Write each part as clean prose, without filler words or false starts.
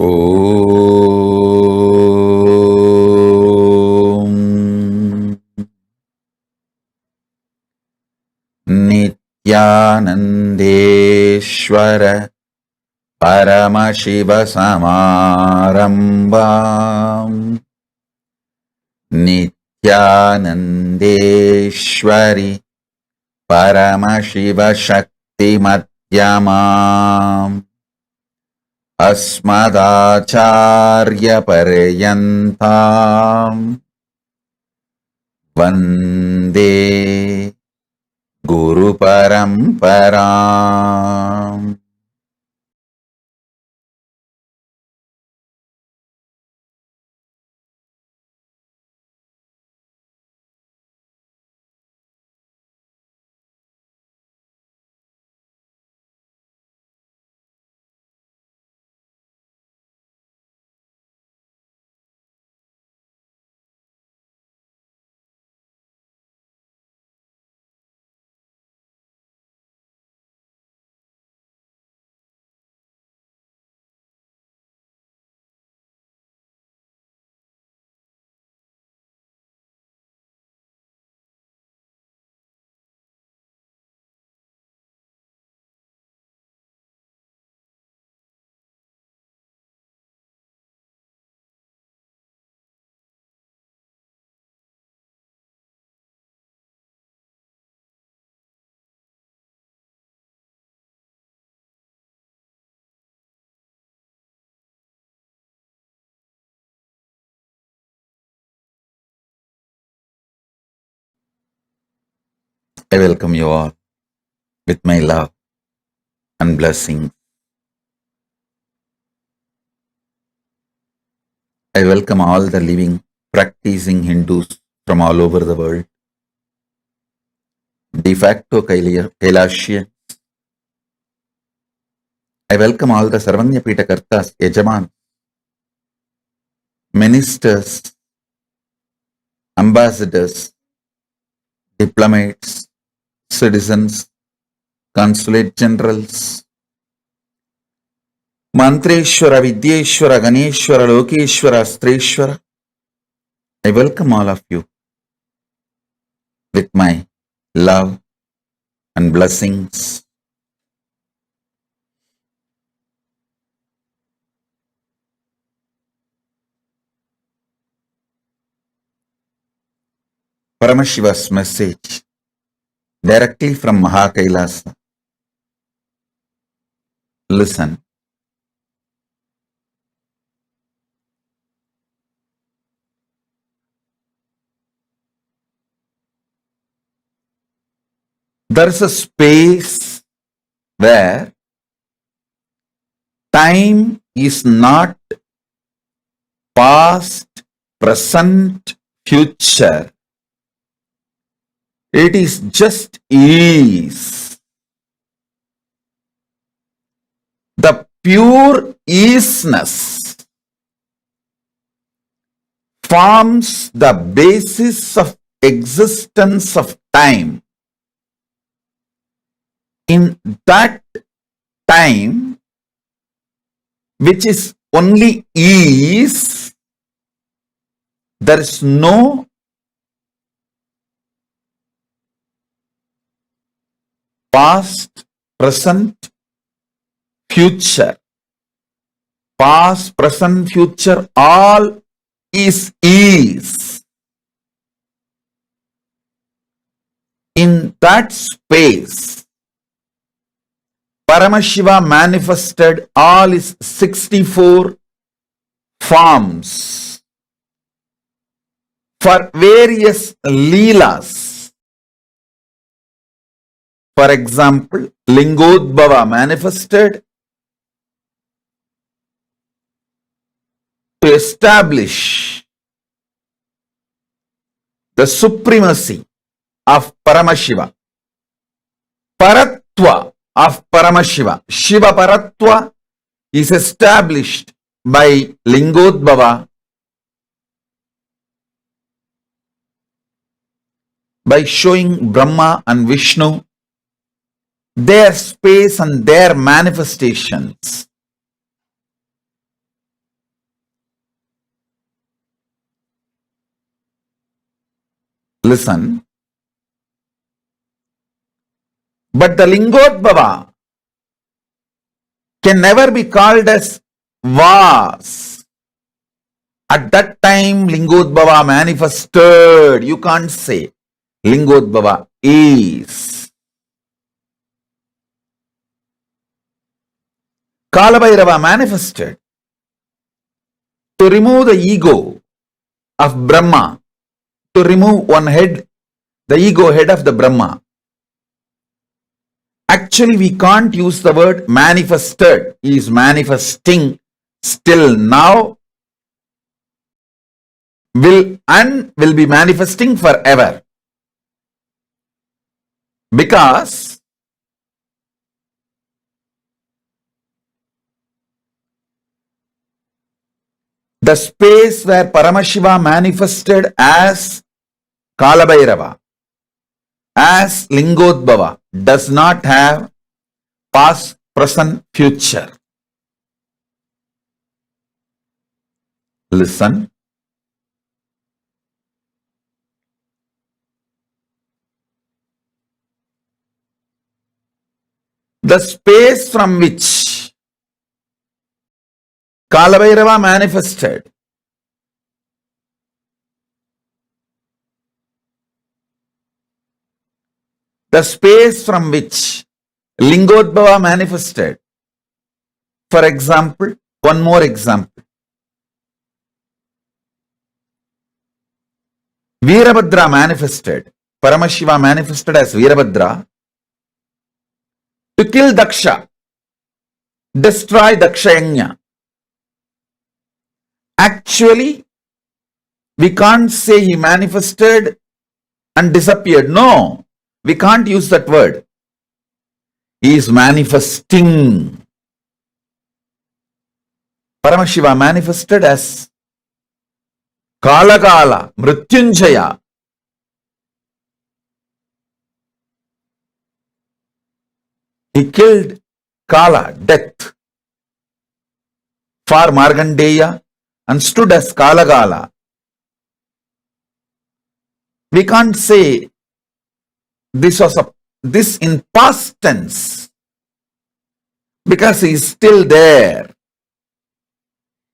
Om Nithyanandeshwara Paramashiva Samarambam Nithyanandeshwari Paramashiva Shakti Madhyamam Asmadacharya Paryantam Vande Guru Paramparam. I welcome you all with my love and blessing. I welcome all the living, practicing Hindus from all over the world, de facto Kailasians. I welcome all the Sarvanya Pita Kartas, Yajaman, ministers, ambassadors, diplomats, citizens, consulate generals, Mantreshwara, Vidyeshwara, Ganeshwara, Lokeshwara, Astreshwara. I welcome all of you with my love and blessings. Paramashiva's message directly from Kailasa. Listen. There is a space where time is not past, present, future. It is just ease. The pure easiness forms the basis of existence of time. In that time, which is only ease, there is no past, present, future. Past, present, future, all is ease. In that space, Paramashiva manifested all his 64 forms for various leelas. For example, Lingodbhava manifested to establish the supremacy of Paramashiva. Paratva of Paramashiva, Shiva Paratva, is established by Lingodbhava by showing Brahma and Vishnu their space and their manifestations. Listen. But the Lingodbhava can never be called as was. At that time, Lingodbhava manifested. You can't say Lingodbhava is. Kalabhairava manifested to remove the ego of Brahma, to remove one head, the ego head of the Brahma. Actually, we can't use the word manifested. He is manifesting still now, will be manifesting forever. Because the space where Paramashiva manifested as Kalabhairava, as Lingodbhava, does not have past, present, future. Listen. The space from which Kalabhairava manifested the space from which Lingodbhava manifested. For example, one more example. Veerabhadra manifested. Paramashiva manifested as Veerabhadra to kill Daksha, destroy Dakshayanya. Actually, we can't say he manifested and disappeared. No, we can't use that word. He is manifesting. Paramashiva manifested as Kalakala, Mrityunjaya. He killed Kala, death, for Markandeya and stood as Kalagala. We can't say this in past tense because he is still there.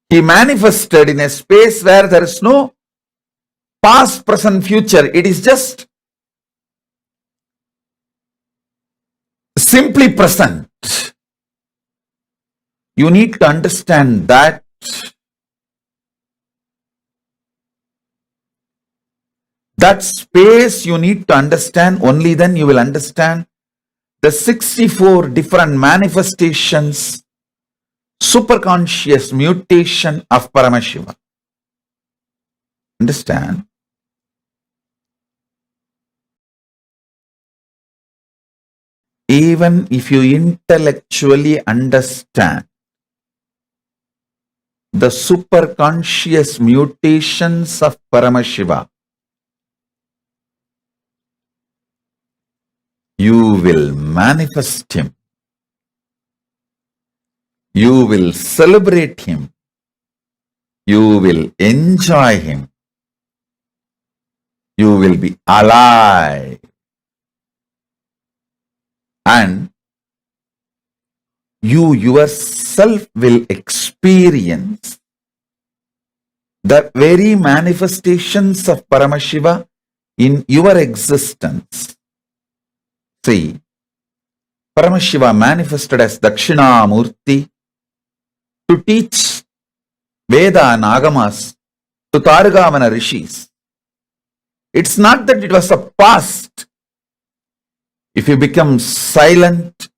He manifested in a space where there is no past, present, future. It is just simply present. You need to understand that space you need to understand. Only then you will understand the 64 different manifestations, superconscious mutation of Paramashiva. Understand? Even if you intellectually understand the superconscious mutations of Paramashiva, you will manifest him. You will celebrate him. You will enjoy him. You will be alive. And you yourself will experience the very manifestations of Paramashiva in your existence. See, Paramashiva manifested as Dakshinamurti to teach Veda and Agamas to Targavana rishis. It's not that it was a past. If you become silent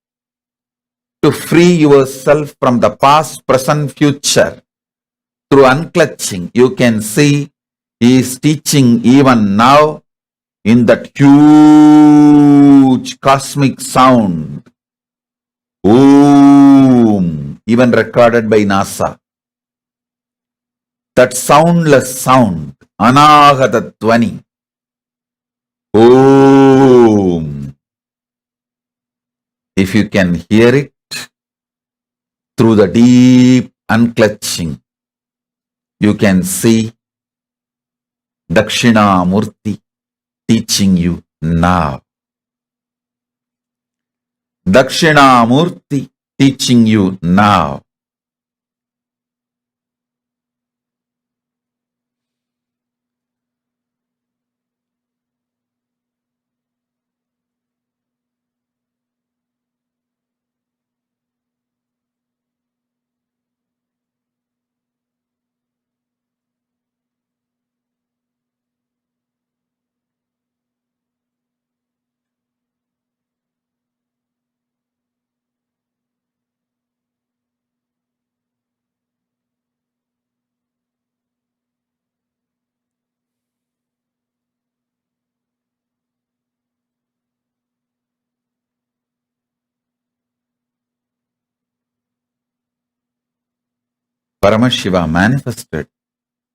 to free yourself from the past, present, future through unclutching, you can see he is teaching even now in that huge cosmic sound. Om, even recorded by NASA. That soundless sound, Anahata Dhvani. Om. If you can hear it through the deep unclutching, you can see Dakshinamurti teaching you now. Dakshinamurti teaching you now. Paramashiva manifested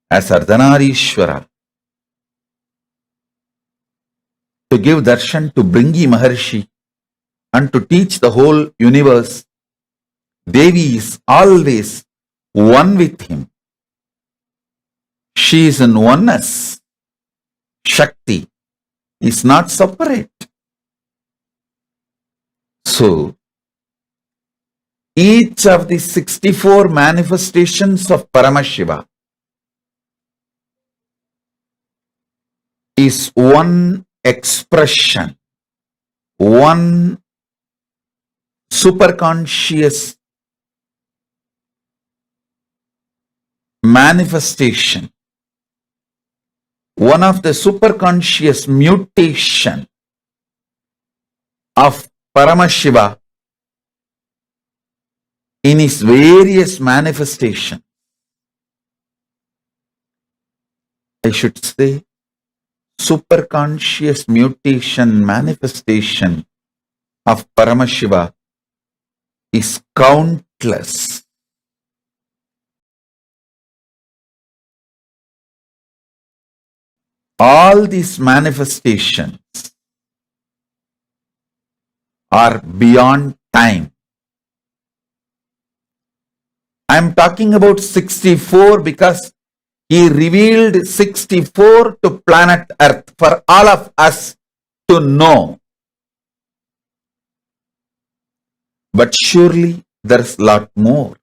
as Ardhanarishwara to give darshan to Bringi Maharshi and to teach the whole universe. Devi is always one with him. She is in oneness. Shakti is not separate. So, each of the 64 manifestations of Paramashiva is one expression, one superconscious manifestation, one of the superconscious mutation of Paramashiva in his various manifestations. I should say superconscious mutation manifestation of Paramashiva is countless. All these manifestations are beyond time. I am talking about 64 because he revealed 64 to planet Earth for all of us to know. But surely there is a lot more.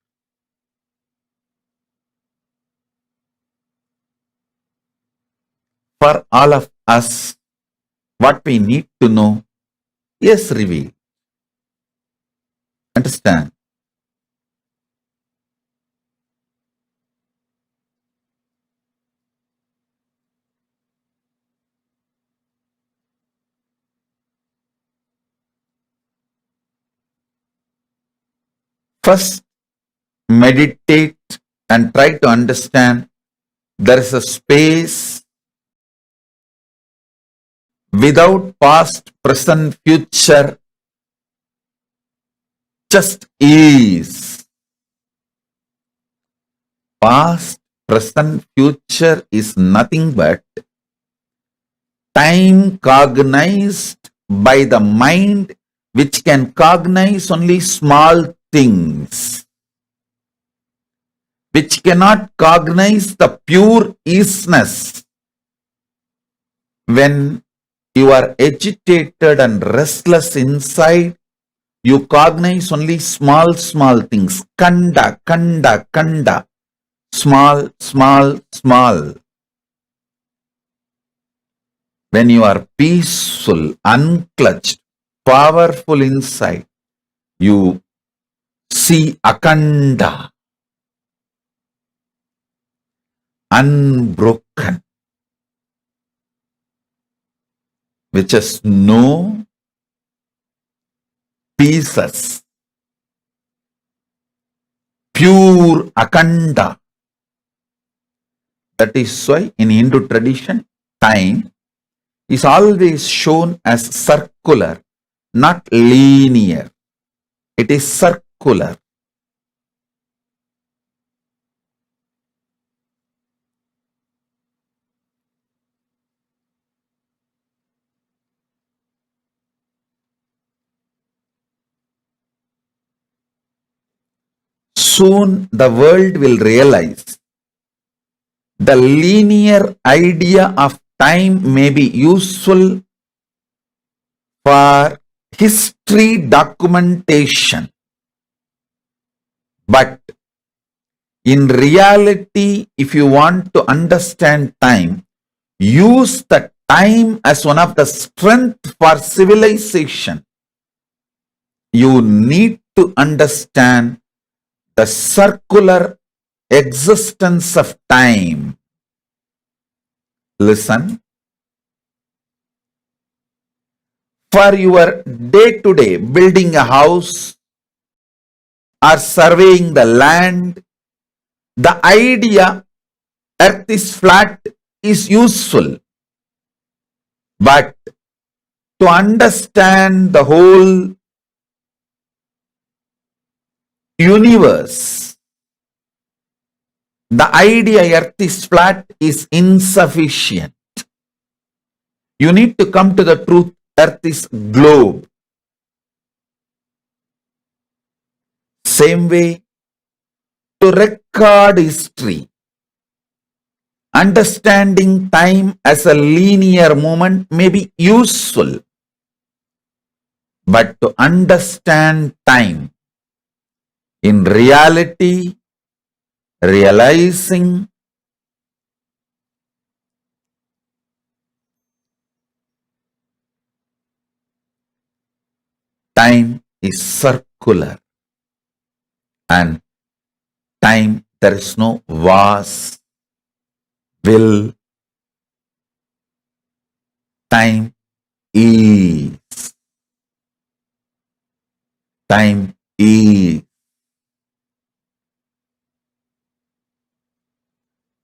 For all of us, what we need to know is revealed. Understand? First, meditate and try to understand there is a space without past, present, future, just is. Past, present, future is nothing but time cognized by the mind, which can cognize only small things, which cannot cognize the pure isness. When you are agitated and restless inside, you cognize only small things. Kanda, kanda, kanda. Small. When you are peaceful, unclutched, powerful inside, you see akanda, unbroken, which has no pieces, pure akanda. That is why in Hindu tradition, time is always shown as circular, not linear. It is circular. Soon the world will realize the linear idea of time may be useful for history documentation, but in reality, if you want to understand time, use the time as one of the strength for civilization. You need to understand the circular existence of time. Listen. For your day-to-day building a house or surveying the land, the idea earth is flat is useful. But to understand the whole universe, the idea earth is flat is insufficient. You need to come to the truth, earth is globe. Same way, to record history, understanding time as a linear movement may be useful. But to understand time in reality, realizing time is circular, and time there is no was, will, time is. Time is.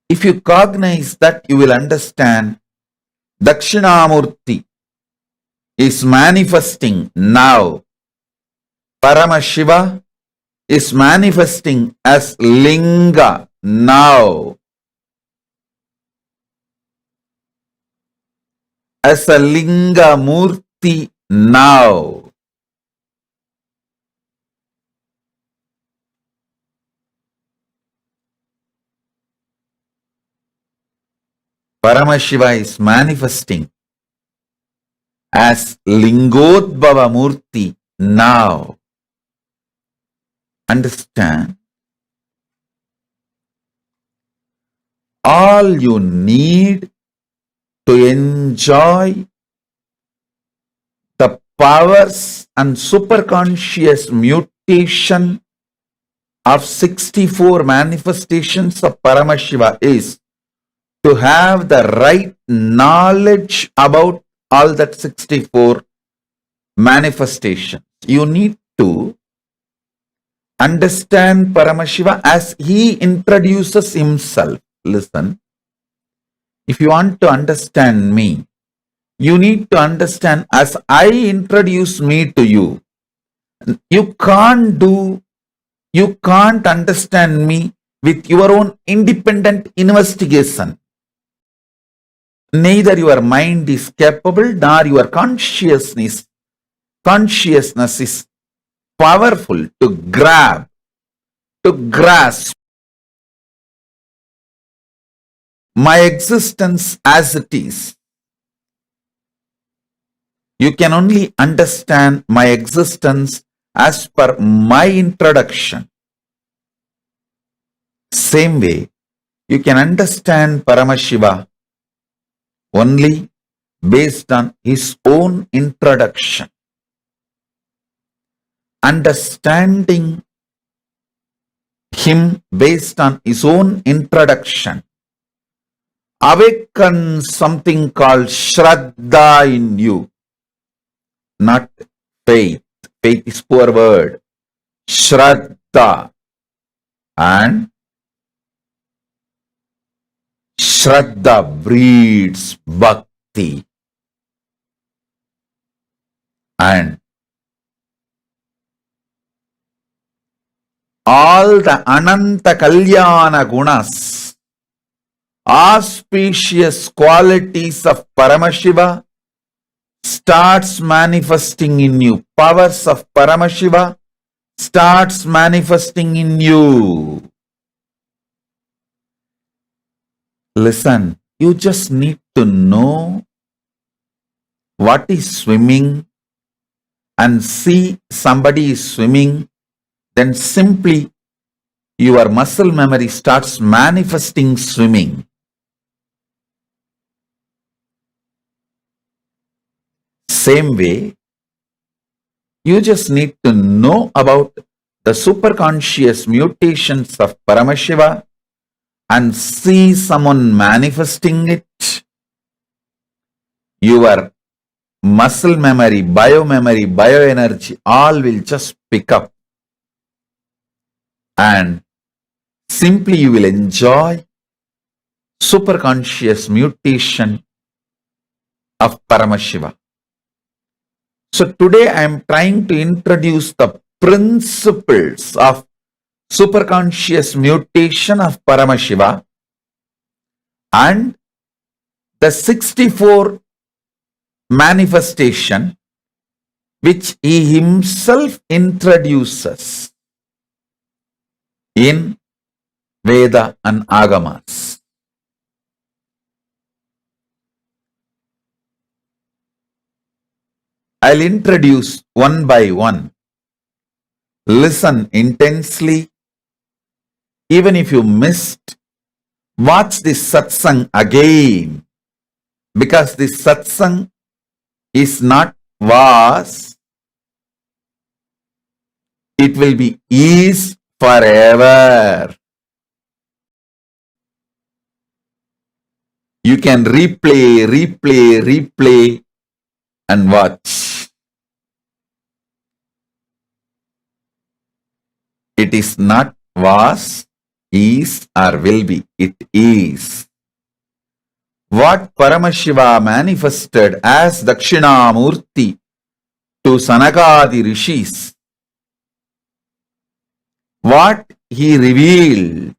If you cognize that, you will understand Dakshinamurti is manifesting now. Paramashiva is manifesting as Linga now. As a Linga Murti now. Paramashiva is manifesting as Lingodbhava Murti now. Understand? All you need to enjoy the powers and superconscious mutation of 64 manifestations of Paramashiva is to have the right knowledge about all that 64 manifestations. You need to understand Paramashiva as he introduces himself. Listen, if you want to understand me, you need to understand as I introduce me to you. You can't understand me with your own independent investigation. Neither your mind is capable nor your consciousness is powerful to grasp my existence as it is. You can only understand my existence as per my introduction. Same way, you can understand Paramashiva only based on his own introduction. Understanding him based on his own introduction awakens something called Shraddha in you, not faith. Faith is poor word. Shraddha. And Shraddha breeds bhakti. And all the Ananta Kalyana Gunas, auspicious qualities of Paramashiva starts manifesting in you. Powers of Paramashiva starts manifesting in you. Listen, You just need to know what is swimming and see somebody is swimming, then simply your muscle memory starts manifesting swimming. Same way, you just need to know about the superconscious mutations of Paramashiva and see someone manifesting it. Your muscle memory, bioenergy, all will just pick up. And simply you will enjoy superconscious mutation of Paramashiva. So today I am trying to introduce the principles of superconscious mutation of Paramashiva and the 64 manifestation which he himself introduces in Veda and Agamas. I'll introduce one by one. Listen intensely. Even if you missed, watch this satsang again, because this satsang is not was, it will be is forever. You can replay and watch. It is not was, is or will be. It is. What Paramashiva manifested as Dakshinamurti to Sanakadi Rishis, what he revealed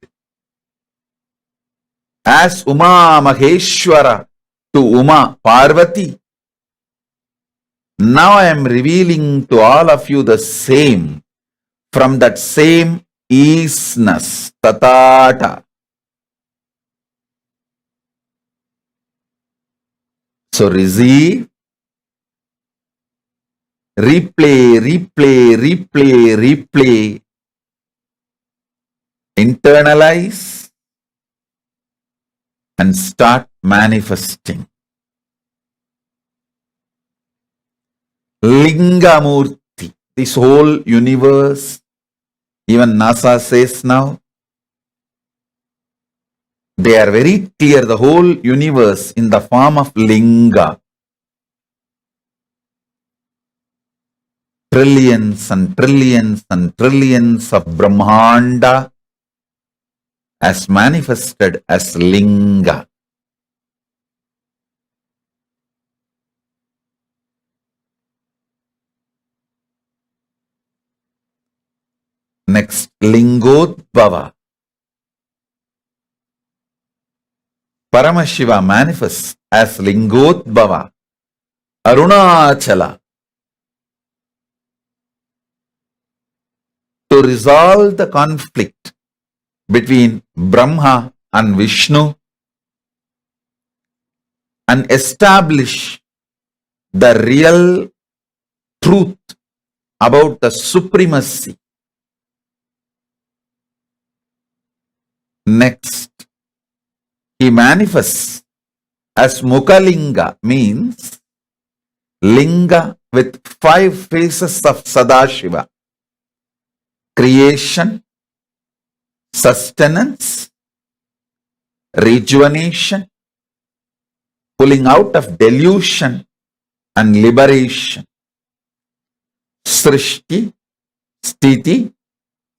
as Uma Maheshwara to Uma Parvati, now I am revealing to all of you the same, from that same isness, tatata. So receive, replay, internalize and start manifesting. Lingamurti, this whole universe, even NASA says now, they are very clear, the whole universe in the form of linga. Trillions and trillions and trillions of Brahmanda as manifested as linga. Next, Lingodbhava. Paramashiva manifests as Lingodbhava, Arunachala, to resolve the conflict between Brahma and Vishnu and establish the real truth about the supremacy. Next, he manifests as Mukhalinga, means linga with 5 faces of Sadashiva: creation, sustenance, rejuvenation, pulling out of delusion and liberation. Srishti, Sthiti,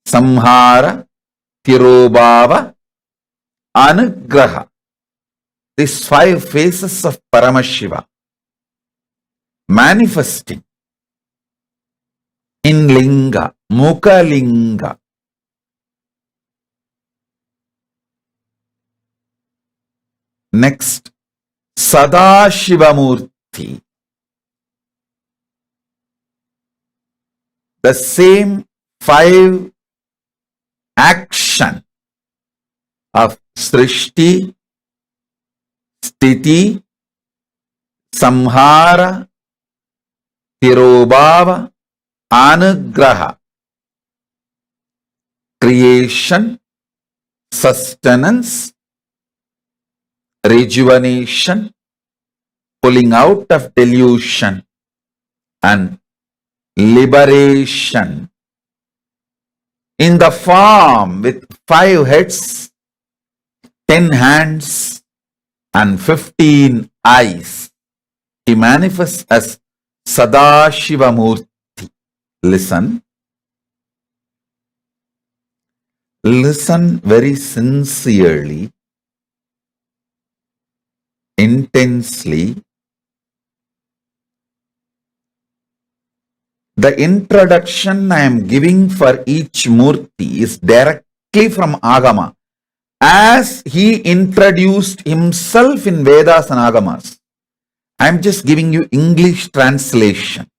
Samhara, Tirobhava, Anugraha. These 5 faces of Paramashiva manifesting in linga, Mukhalinga. Next, Sadashivamurti. The same 5 action of Srishti, Titi, Samhara, Tirobhava, Anugraha. Creation, sustenance, rejuvenation, pulling out of delusion, and liberation. In the form with 5 heads, 10 hands, and 15 eyes, he manifests as Sadashivamurti. Listen. Listen very sincerely, intensely. The introduction I am giving for each Murti is directly from Agama, as he introduced himself in Vedas and Agamas. I am just giving you English translation.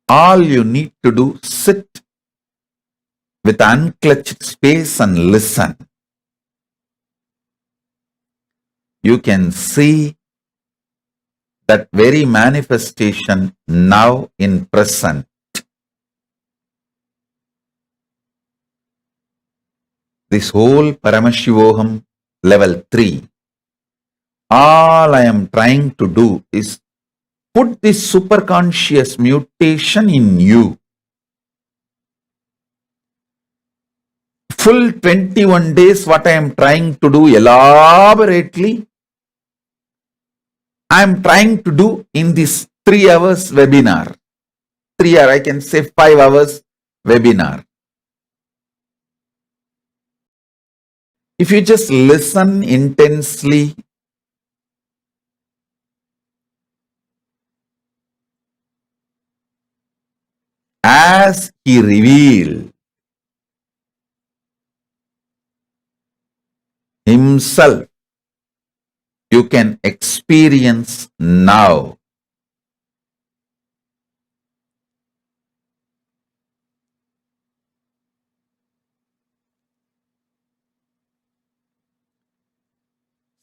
All you need to do, sit with unclutched space and listen. You can see that very manifestation now in present. This whole Paramashivoham level 3, all I am trying to do is put this superconscious mutation in you. Full 21 days, what I am trying to do elaborately, I am trying to do in this 3 hours webinar. 3 hours, I can say 5 hours webinar. If you just listen intensely, as he revealed himself, you can experience now.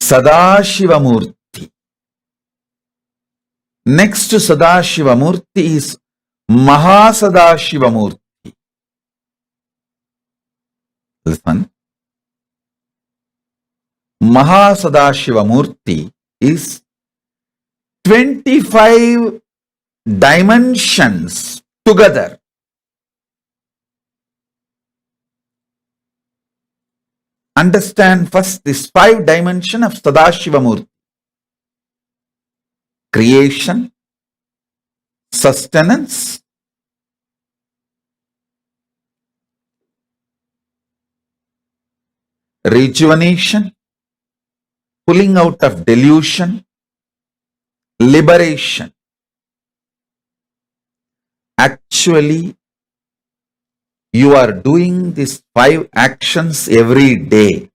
Sadashivamurti. Next to Sadashivamurti is Mahasadashivamurti. Listen. Mahasadashivamurti is 25 dimensions together. Understand first this 5 dimension of Sadashivamurti. Creation, sustenance, rejuvenation, pulling out of delusion, liberation. Actually, you are doing these 5 actions every day.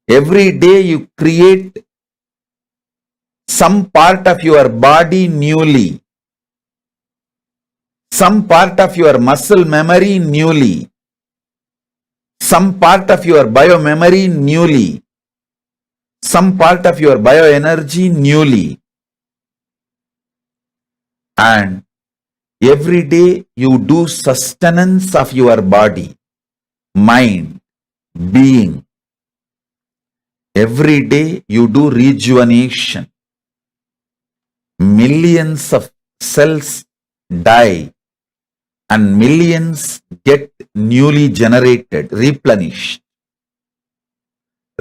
Every day you create some part of your body newly, some part of your muscle memory newly, some part of your biomemory newly, some part of your bioenergy newly. And every day you do sustenance of your body, mind, being. Every day you do rejuvenation. Millions of cells die and millions get newly generated, replenished,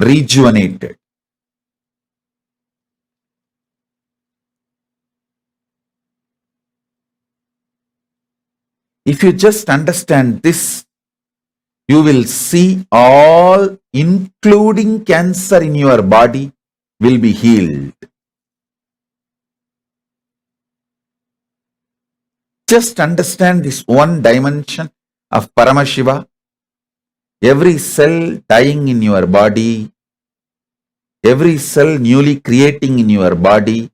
rejuvenated. If you just understand this, you will see all, including cancer in your body, will be healed. Just understand this one dimension of Paramashiva. Every cell dying in your body, every cell newly creating in your body,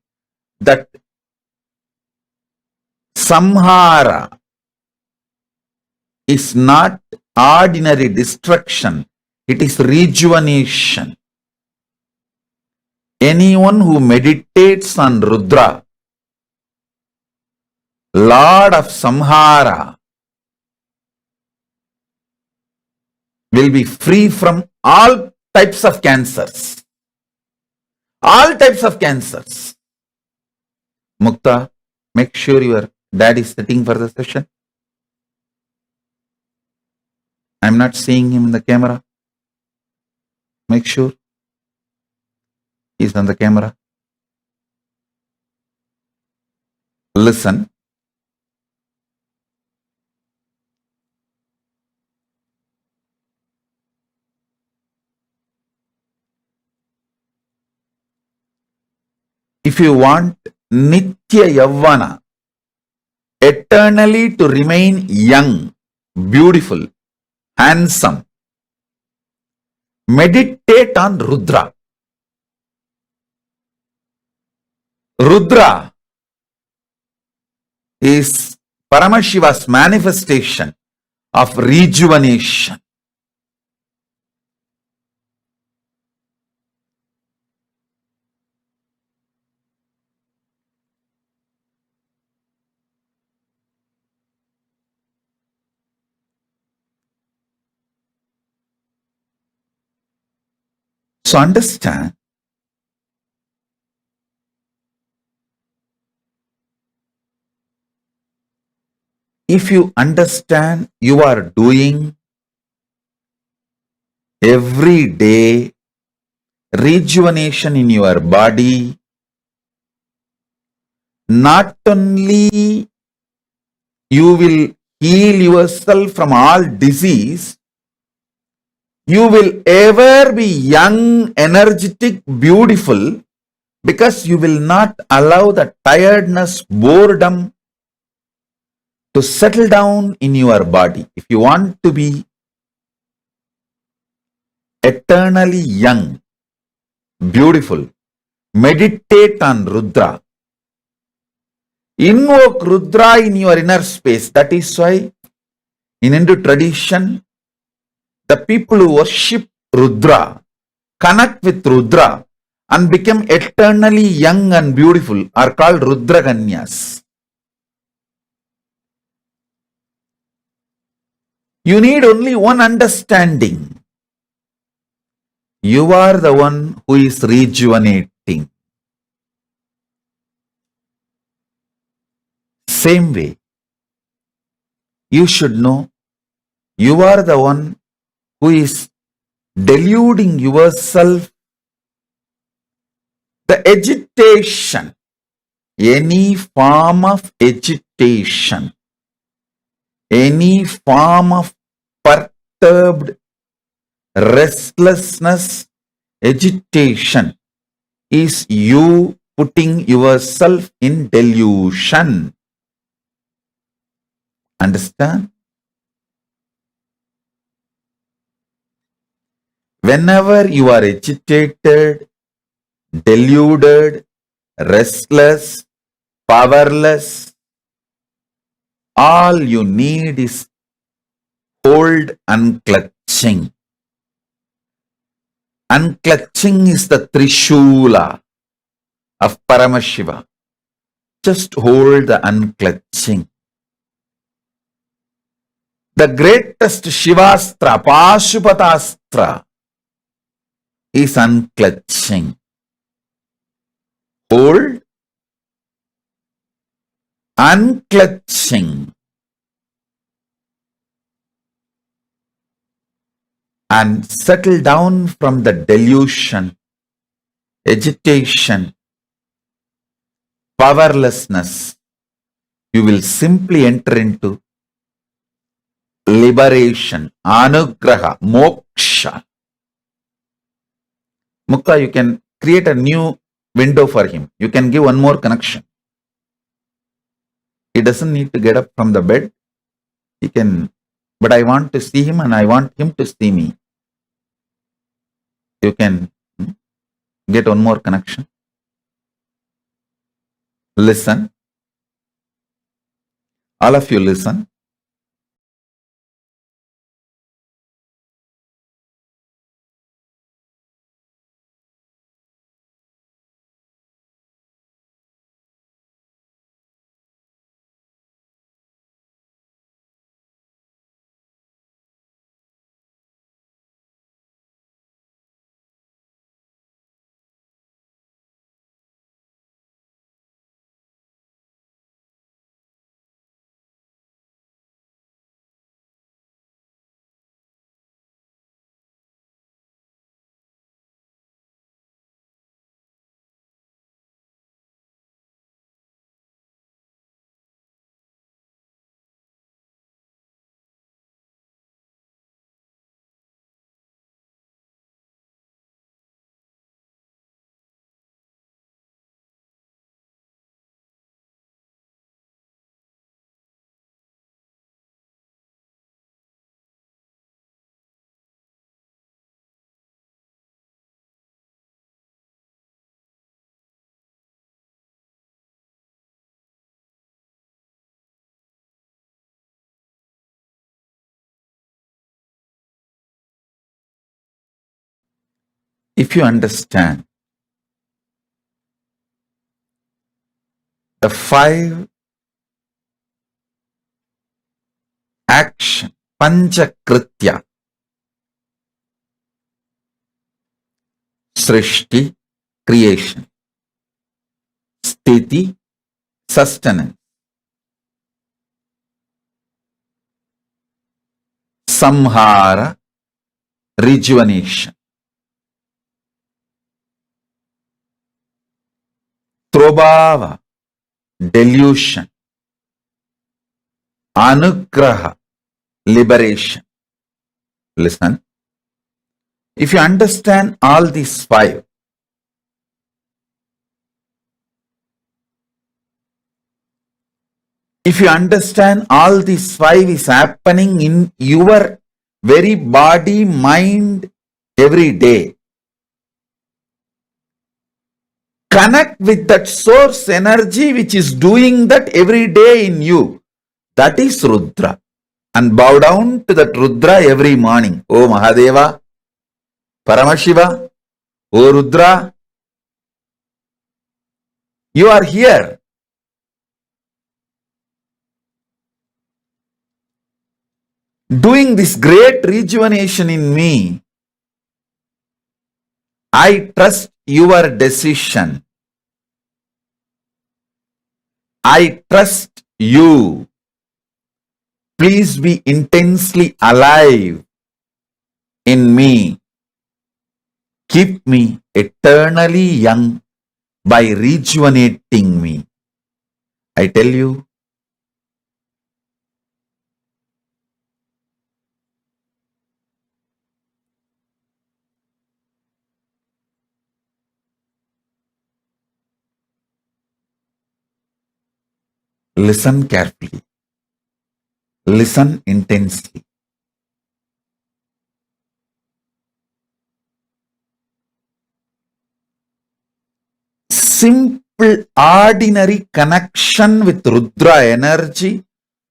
that samhara is not ordinary destruction. It is rejuvenation. Anyone who meditates on Rudra, Lord of Samhara, will be free from all types of cancers. All types of cancers. Mukta, make sure your dad is sitting for the session. I'm not seeing him in the camera. Make sure he's on the camera. Listen. If you want Nitya Yavana, eternally to remain young, beautiful, handsome, meditate on Rudra. Rudra is Paramashiva's manifestation of rejuvenation. So understand, if you understand you are doing every day rejuvenation in your body, not only you will heal yourself from all disease, you will ever be young, energetic, beautiful, because you will not allow the tiredness, boredom to settle down in your body. If you want to be eternally young, beautiful, meditate on Rudra. Invoke Rudra in your inner space. That is why in Hindu tradition, the people who worship Rudra, connect with Rudra and become eternally young and beautiful are called Rudra Kanyas. You need only one understanding. You are the one who is rejuvenating. Same way, you should know you are the one who is deluding yourself. The agitation, any form of agitation, any form of perturbed restlessness, agitation is you putting yourself in delusion. Understand? Whenever you are agitated, deluded, restless, powerless, all you need is hold unclutching. Unclutching is the Trishula of Paramashiva. Just hold the unclutching. The greatest Shivastra, Pashupatastra, is unclutching. Hold, unclutching, and settle down from the delusion, agitation, powerlessness. You will simply enter into liberation, anugraha, moksha. Mukta, you can create a new window for him. You can give one more connection. He doesn't need to get up from the bed. He can, but I want to see him and I want him to see me. You can get one more connection. Listen. All of you listen. if you understand the 5 action, Panchakritya, Srishti, creation, Sthiti, sustenance, Samhara, rejuvenation, Trobhava, delusion, Anugraha, liberation. Listen, if you understand all these 5, if you understand all these 5 is happening in your very body, mind, every day, connect with that source energy which is doing that every day in you. That is Rudra. And bow down to that Rudra every morning. Oh Mahadeva, Paramashiva, oh Rudra, you are here. Doing this great rejuvenation in me. I trust your decision. I trust you. Please be intensely alive in me. Keep me eternally young by rejuvenating me. I tell you, listen carefully. Listen intensely. Simple, ordinary connection with Rudra energy,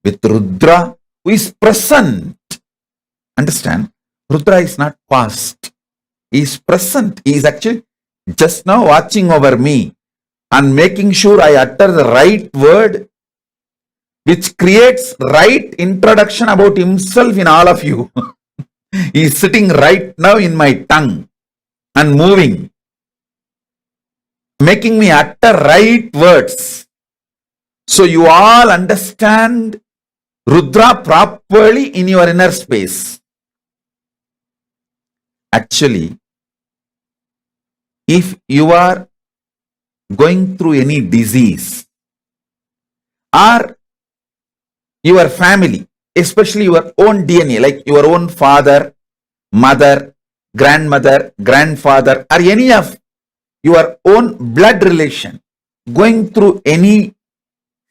with Rudra who is present. Understand? Rudra is not past. He is present. He is actually just now watching over me and making sure I utter the right word which creates right introduction about himself in all of you. He is sitting right now in my tongue and moving, making me utter right words. So you all understand Rudra properly in your inner space. Actually, if you are going through any disease or your family, especially your own DNA, like your own father, mother, grandmother, grandfather, or any of your own blood relation going through any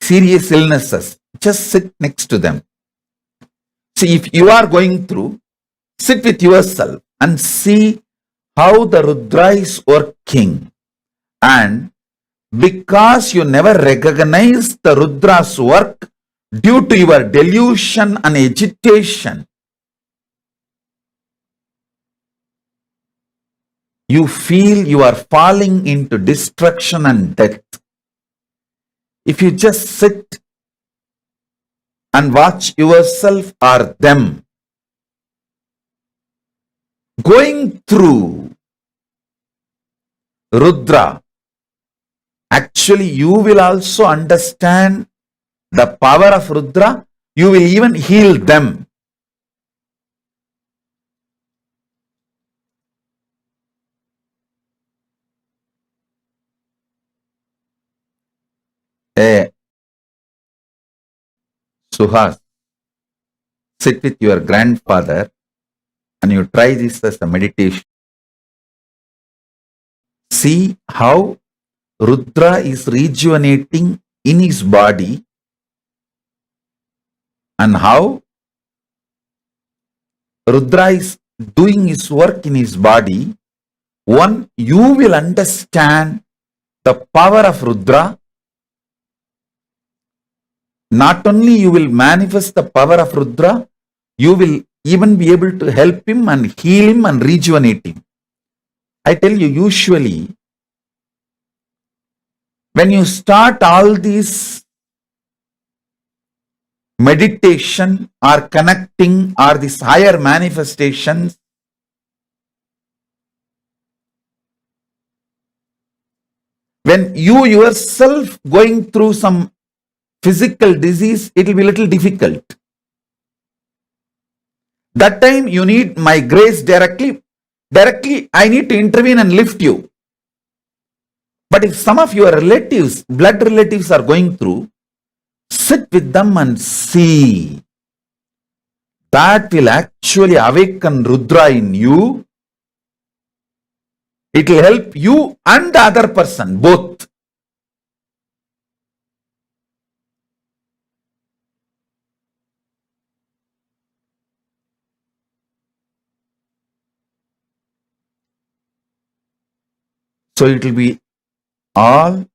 serious illnesses, just sit next to them. See, if you are going through, sit with yourself and see how the Rudra is working. And because you never recognize the Rudra's work due to your delusion and agitation, you feel you are falling into destruction and death. If you just sit and watch yourself or them going through Rudra, actually you will also understand the power of Rudra. You will even heal them. Suhas, sit with your grandfather and you try this as a meditation. See how Rudra is rejuvenating in his body and how Rudra is doing his work in his body. One, you will understand the power of Rudra. Not only you will manifest the power of Rudra, you will even be able to help him and heal him and rejuvenate him. I tell you, usually, when you start all these meditation or connecting or these higher manifestations, when you yourself going through some physical disease, it will be a little difficult. That time you need my grace directly. Directly, I need to intervene and lift you. But if some of your relatives, blood relatives are going through, sit with them and see. That will actually awaken Rudra in you. It will help you and the other person, both. So it will be all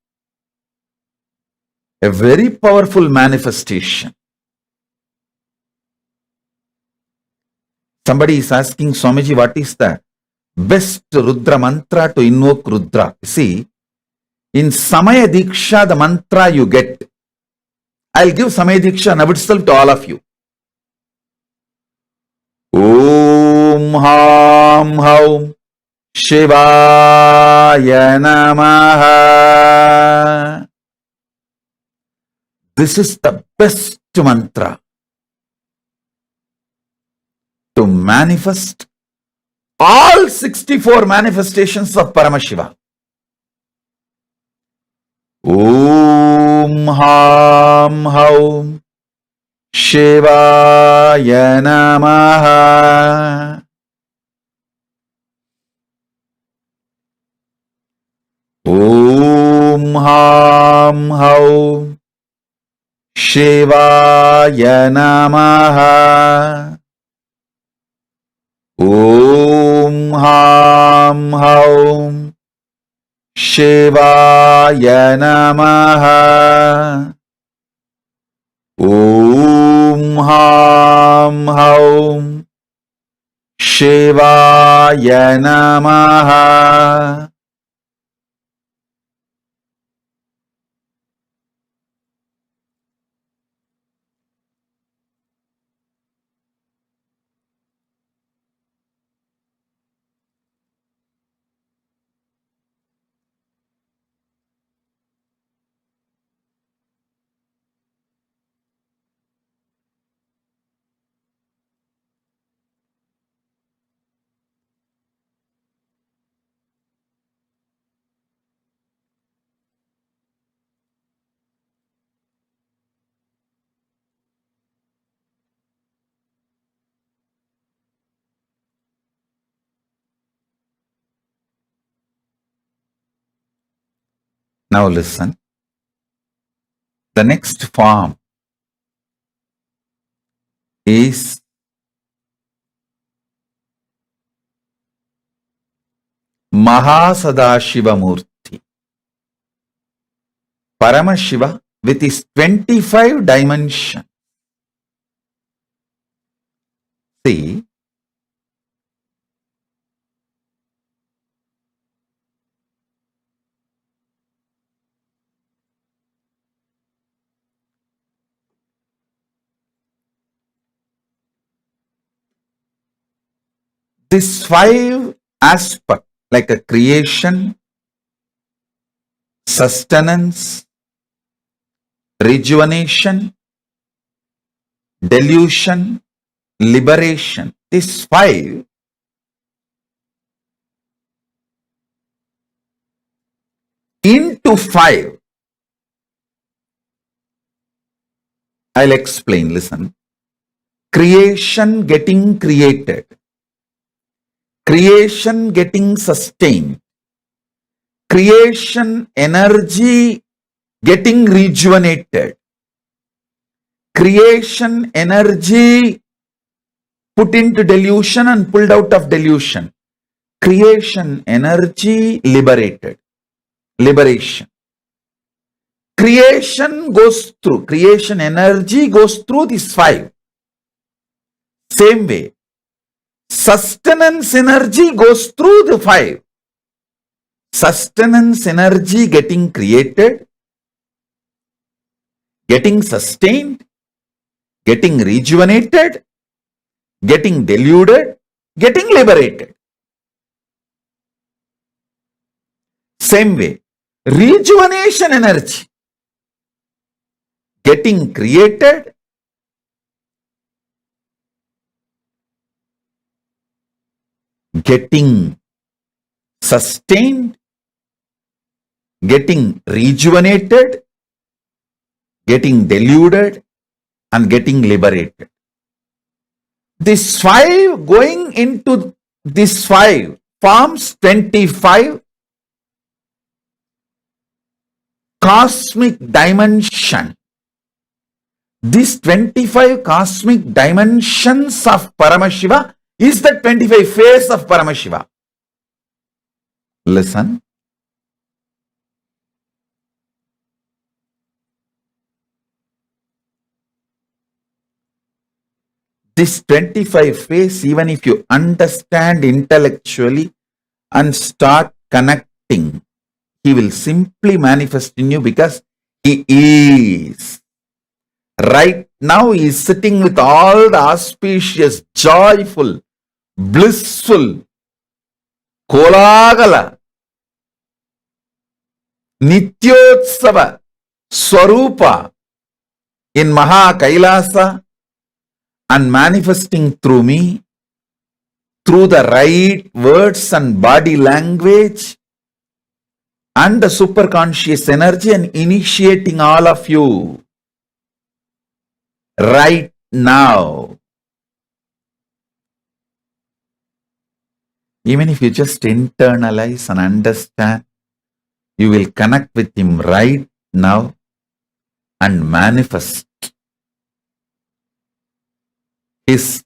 a very powerful manifestation. Somebody is asking Swamiji, what is the best Rudra mantra to invoke Rudra? See, in Samaya Diksha, the mantra you get, I'll give Samaya Diksha now itself to all of you. Om Ham Haum Shivaya Namaha. This is the best mantra to manifest all 64 manifestations of Paramashiva. Om Ham Haum Shivaya Namaha. Om Ham Haum Shivaya Namaha. Om Ham Haum Shivaya Namaha. Om Ham Haum Shivaya Namaha. Now listen. The next form is Mahasannidhanam Murti. Paramashiva with his 25 dimensions. See, these 5 aspects like a creation, sustenance, rejuvenation, delusion, liberation. These 5 into 5. I'll explain, listen. Creation getting created. Creation getting sustained. Creation energy getting rejuvenated. Creation energy put into delusion and pulled out of delusion. Creation energy liberated. Liberation. Creation goes through, creation energy goes through these 5. Same way, sustenance energy goes through the 5. sustenance energy getting created, getting sustained, getting rejuvenated, getting deluded, getting liberated. Same way, rejuvenation energy getting created, getting sustained, getting rejuvenated, getting deluded, and getting liberated. This 5 going into this 5 forms 25 cosmic dimension. These 25 cosmic dimensions of Paramashiva is the 25 face of Paramashiva. Listen. This 25 face, even if you understand intellectually and start connecting, he will simply manifest in you because he is. Right now he is sitting with all the auspicious, joyful, blissful, kolagala, nityotsava, swarupa in Kailasa and manifesting through me, through the right words and body language and the superconscious energy, and initiating all of you right now. Even if you just internalize and understand, you will connect with him right now and manifest his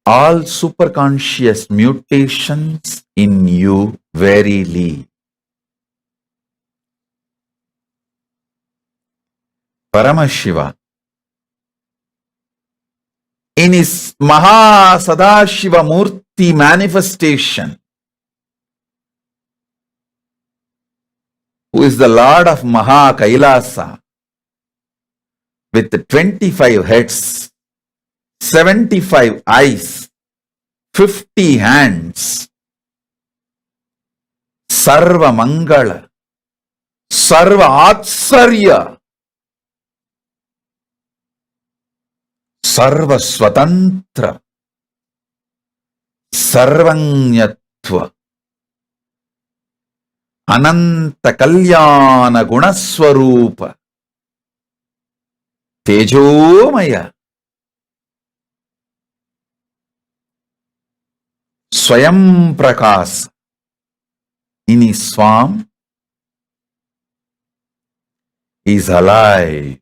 all superconscious mutations in you verily. Paramashiva, in his Mahasannidhanam Murti manifestation, who is the Lord of Kailasa, with 25 heads, 75 eyes, 50 hands, Sarva Mangala, Sarva Atsarya, Sarva Swatantra, Sarvanyatva, Ananta Kalyana Gunaswarupa, Tejomaya, Swayam Prakas, in his form is alive.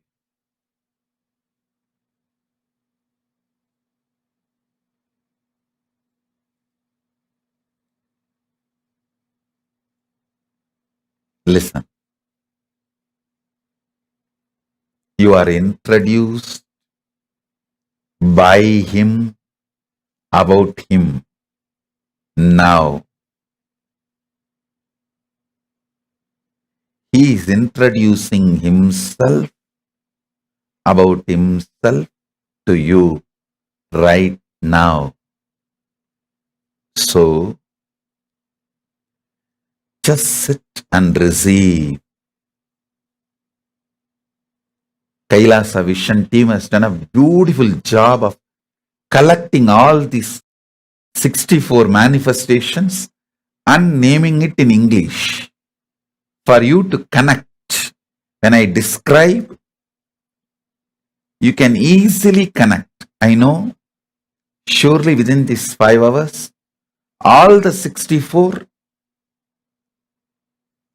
Listen. You are introduced by him, about him. Now, he is introducing himself, about himself to you right now. So, just sit and receive. Kailasa Vision team has done a beautiful job of collecting all these 64 manifestations and naming it in English for you to connect. When I describe, you can easily connect. I know, surely within these 5 hours, all the 64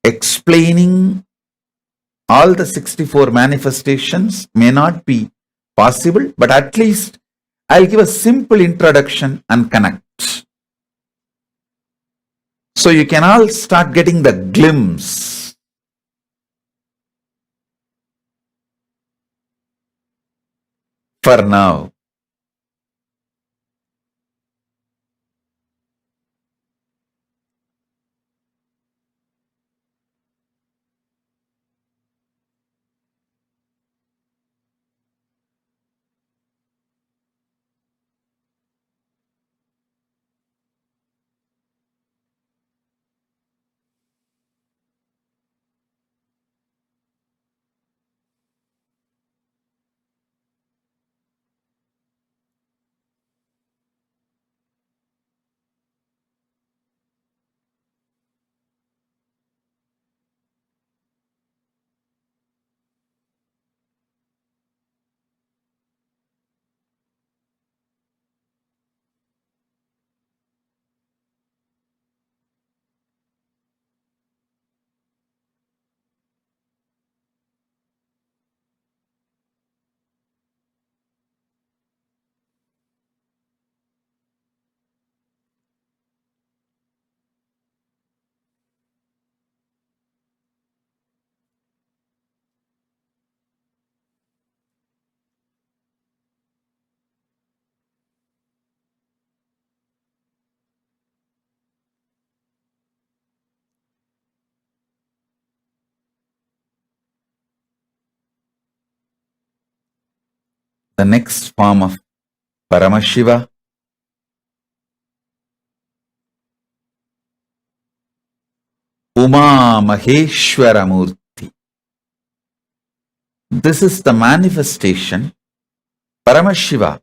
explaining all the 64 manifestations may not be possible, but at least I'll give a simple introduction and connect. So you can all start getting the glimpse. For now, The next form of Paramashiva Uma Maheshwara Murti. This is the manifestation, Paramashiva,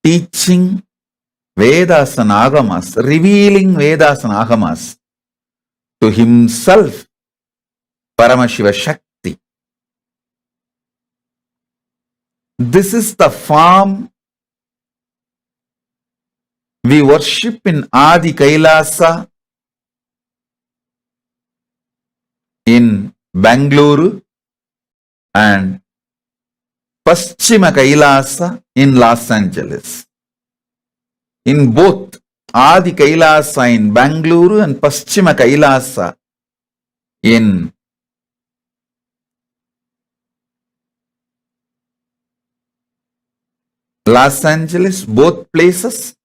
teaching Vedas and Agamas, revealing Vedas and Agamas to himself, Paramashiva Shakti. This is the form we worship in Adi Kailasa in Bangalore and Paschima Kailasa in Los Angeles. In both Adi Kailasa in Bangalore and Paschima Kailasa in Los Angeles, both places,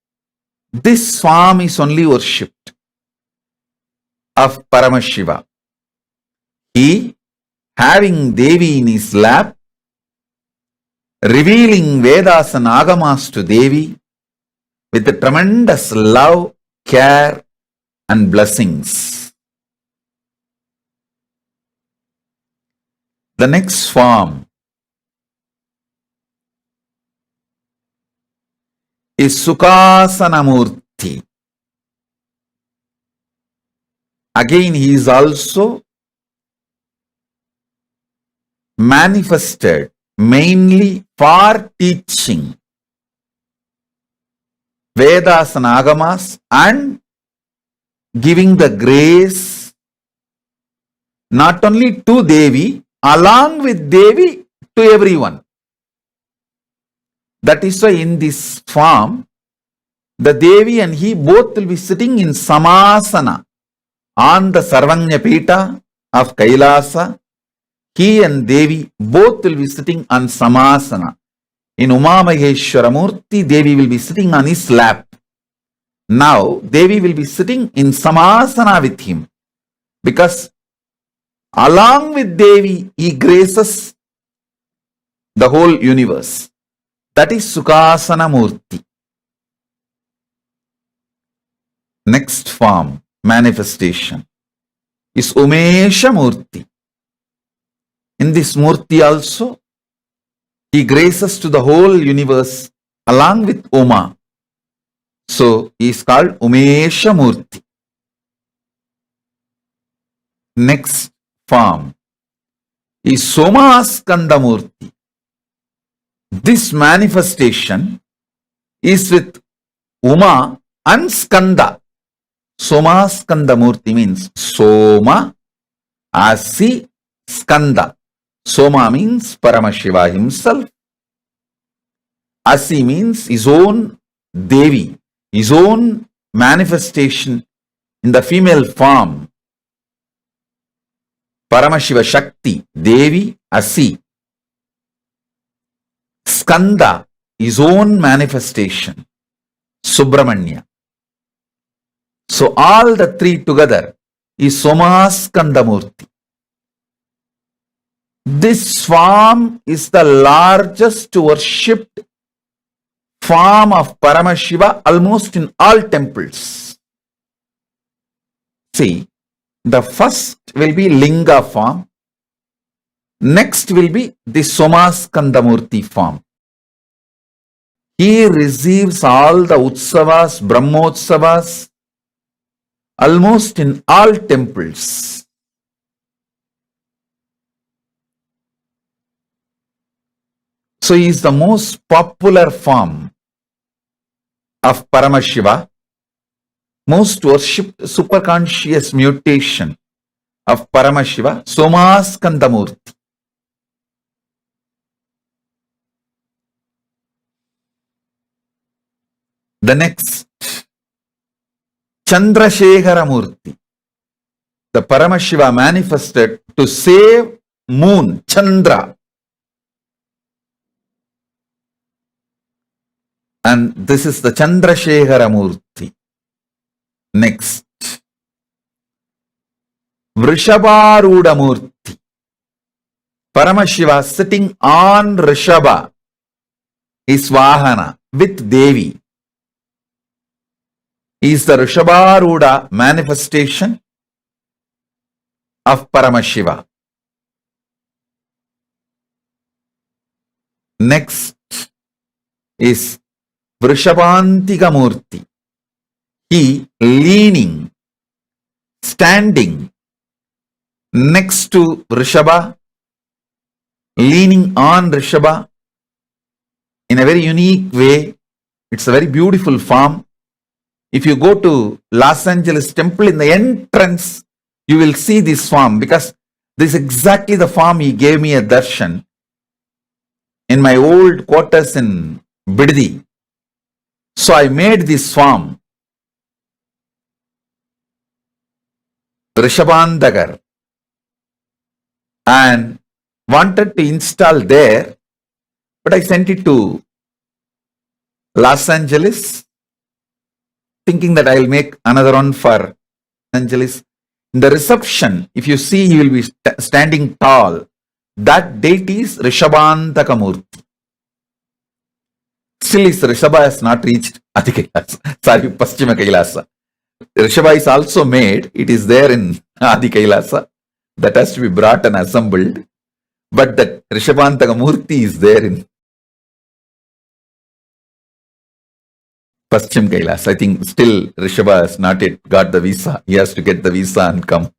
this form is only worshipped of Paramashiva. He, having Devi in his lap, revealing Vedas and Agamas to Devi with a tremendous love, care and blessings. The next form is Sukhasanamurti. Again, he is also manifested mainly for teaching Vedas and Agamas and giving the grace not only to Devi, along with Devi to everyone. That is why in this form, the Devi and he both will be sitting in Samasana on the Sarvanya Pita of Kailasa. He and Devi both will be sitting on Samasana. In Uma Maheshwara Murti, Devi will be sitting on his lap. Now, Devi will be sitting in Samasana with him because along with Devi, he graces the whole universe. That is Sukhasana Murti. Next form, manifestation, is Umesha Murti. In this Murti also, he graces to the whole universe along with Uma. So, he is called Umesha Murti. Next form is Somaskanda Murti. This manifestation is with Uma and Skanda. Somaskanda Murti means Soma, Asi, Skanda. Soma means Paramashiva himself. Asi means his own Devi, his own manifestation in the female form. Paramashiva Shakti, Devi, Asi. Skanda, his own manifestation, Subramanya. So all the three together is Somaskanda Murti. This form is the largest worshipped form of Paramashiva almost in all temples. See, the first will be Linga form. Next will be the Somaskanda Murti form. He receives all the Utsavas, Brahmotsavas, almost in all temples. So he is the most popular form of Paramashiva, most worshipped superconscious mutation of Paramashiva, Somaskanda Murti. The next, Chandrasekhara Murti. The Paramashiva manifested to save moon, Chandra. And this is the Chandrasekhara Murti. Next, Vrishabharuda Murti. Paramashiva sitting on Rishabha. is Vahana with Devi. He is the Rishabharuda manifestation of Paramashiva. Next is Vrishabhantika Murti. He leaning, standing next to Rishabha, leaning on Rishabha in a very unique way. It's a very beautiful form. If you go to Los Angeles temple, in the entrance, you will see this form, because this is exactly the form he gave me a darshan in my old quarters in Biddi. So I made this form, Rishabhandagar, and wanted to install there, but I sent it to Los Angeles, thinking that I'll make another one for Los Angeles. In the reception, if you see, he will be standing tall. That deity is Rishabhantaka Murti. Still, his Rishabha has not reached Adi Kailasa. Sorry, Paschima Kailasa. Rishabha is also made. It is there in Adi Kailasa. That has to be brought and assembled. But that Rishabhantaka Murti is there in Paschim Kailas. I think still Rishabha has not yet got the visa. He has to get the visa and come.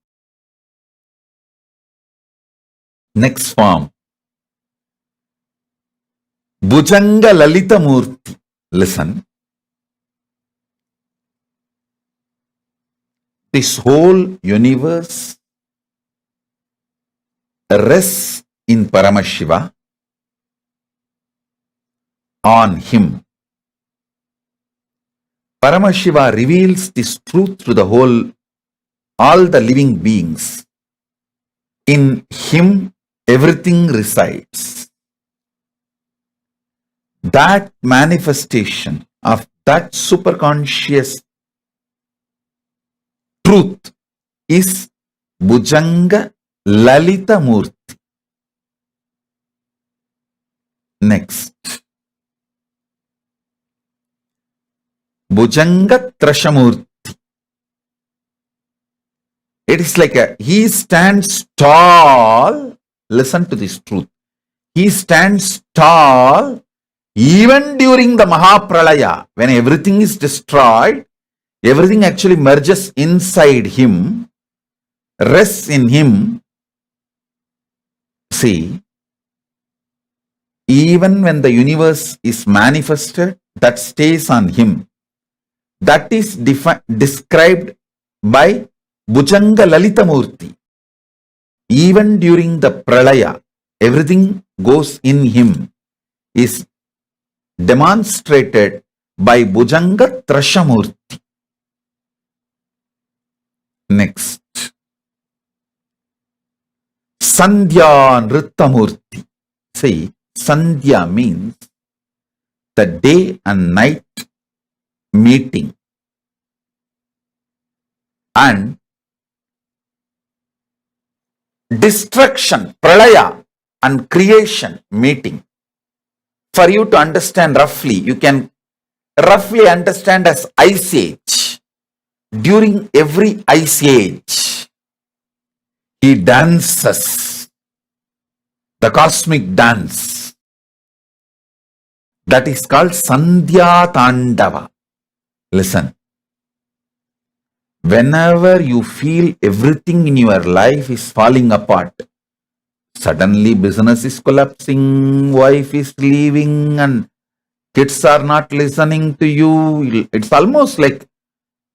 Next form. Bhujanga Lalita Murti. Listen. This whole universe rests in Paramashiva, on him. Paramashiva reveals this truth to the all the living beings. In him, everything resides. That manifestation of that superconscious truth is Bhujanga Lalita Murti. Next. Bhujanga Trashamurti. It is like he stands tall. Listen to this truth. He stands tall even during the Mahapralaya, when everything is destroyed, everything actually merges inside him, rests in him. See, even when the universe is manifested, that stays on him. That is described by Bhujanga Lalita Murti. Even during the Pralaya, everything goes in him, is demonstrated by Bhujanga Trashamurti. Next. Sandhya Nrittamurti. See, Sandhya means the day and night meeting, and destruction, pralaya, and creation meeting. For you to understand roughly, you can roughly understand as Ice Age. During every Ice Age, he dances the cosmic dance. That is called Sandhya Tandava. Listen. Whenever you feel everything in your life is falling apart, suddenly business is collapsing, wife is leaving, and kids are not listening to you. It's almost like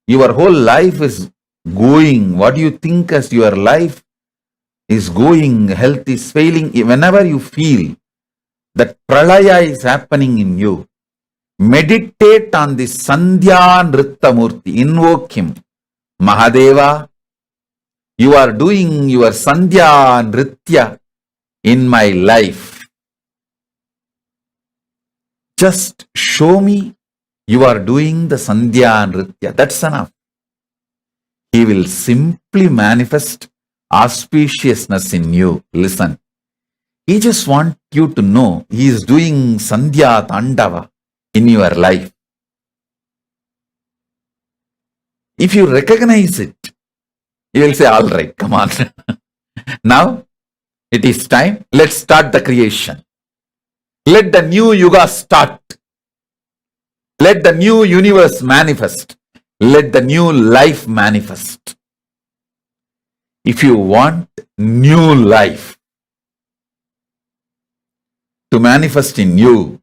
your whole life is going. What do you think as your life is going? Health is failing. Whenever you feel that pralaya is happening in you, meditate on this Sandhya Nrittamurti. Invoke him. Mahadeva, you are doing your Sandhya Nritya in my life. Just show me you are doing the Sandhya Nritya. That's enough. He will simply manifest auspiciousness in you. Listen. He just wants you to know he is doing Sandhya Tandava in your life. If you recognize it, you will say, all right, come on. Now it is time. Let's start the creation. Let the new yuga start. Let the new universe manifest. Let the new life manifest. If you want new life to manifest in you,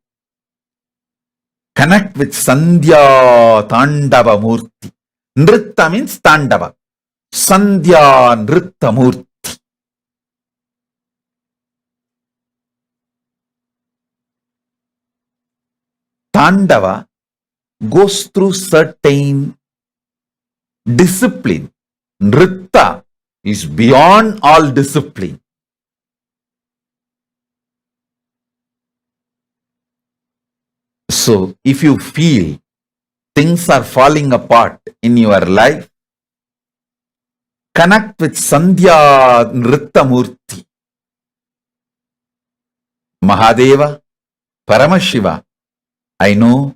connect with Sandhya Tandava Murti. Nritta means Tandava. Sandhya Nritta Murti. Tandava goes through certain discipline. Nritta is beyond all discipline. So, if you feel things are falling apart in your life, connect with Sandhya Nritta Murti. Mahadeva, Paramashiva, I know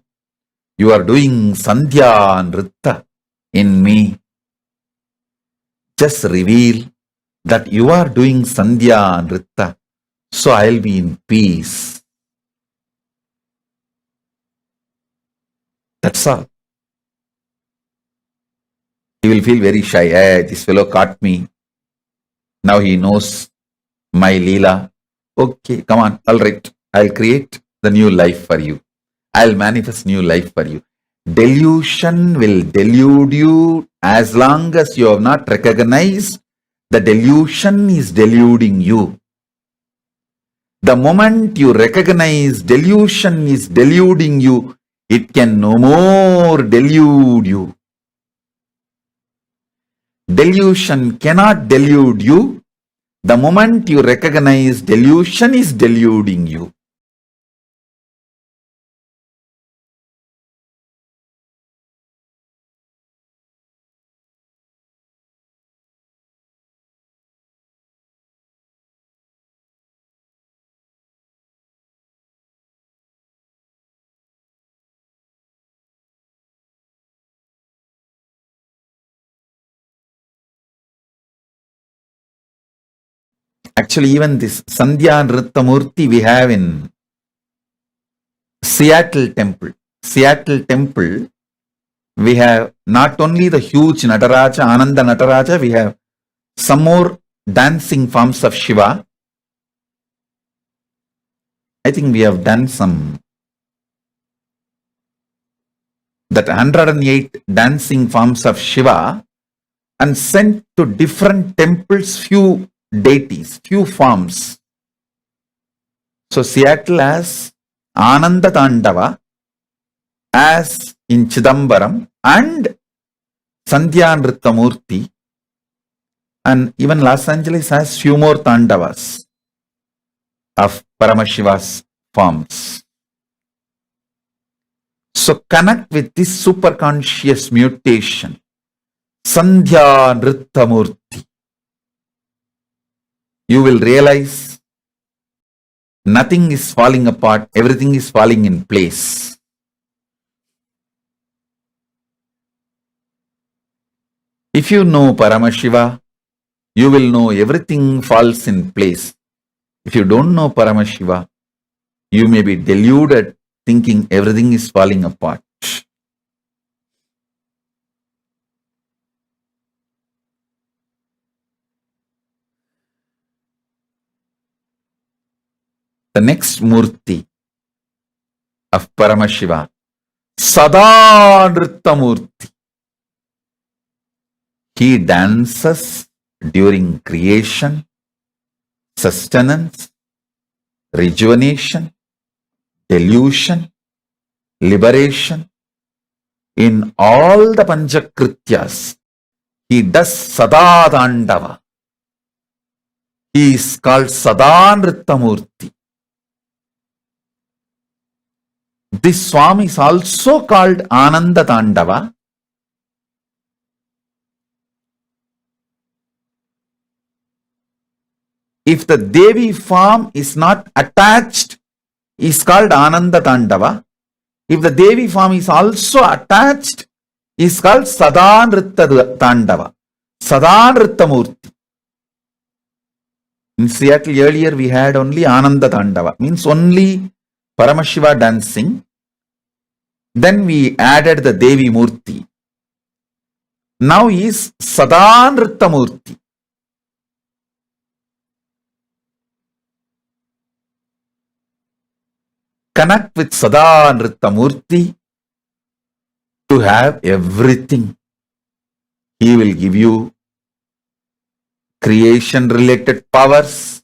you are doing Sandhya Nritta in me. Just reveal that you are doing Sandhya Nritta, so I'll be in peace. That's all. He will feel very shy. Hey, this fellow caught me. Now he knows my Leela. Okay, come on. All right. I'll create the new life for you. I'll manifest new life for you. Delusion will delude you as long as you have not recognized the delusion is deluding you. The moment you recognize delusion is deluding you, it can no more delude you. Delusion cannot delude you. The moment you recognize delusion is deluding you. Actually, even this Sandhya Nritta Murti we have in Seattle Temple. Seattle Temple, we have not only the huge Nataraja, Ananda Nataraja, we have some more dancing forms of Shiva. I think we have done some, that 108 dancing forms of Shiva and sent to different temples few deities, few forms. So Seattle has Ananda Tandava, as in Chidambaram, and Sandhya Nritta Murti, and even Los Angeles has few more Tandavas of Paramashiva's forms. So connect with this superconscious mutation, Sandhya Nritta Murti. You will realize nothing is falling apart, everything is falling in place. If you know Paramashiva, you will know everything falls in place. If you don't know Paramashiva, you may be deluded thinking everything is falling apart. The next Murti of Paramashiva, Sada Nritta Murti. He dances during creation, sustenance, rejuvenation, delusion, liberation. In all the Panchakrityas, he does Sada Tandava. He is called Sada Nritta Murti. This Swami is also called Ananda Tandava. If the Devi form is not attached, is called Ananda Tandava. If the Devi form is also attached, is called Sadanritta Tandava. Sadanritta Murti. In Seattle earlier we had only Ananda Tandava, means only Paramashiva dancing. Then we added the Devi Murti. Now is Sadanritta Murti. Connect with Sadanritta Murti to have everything. He will give you creation related powers,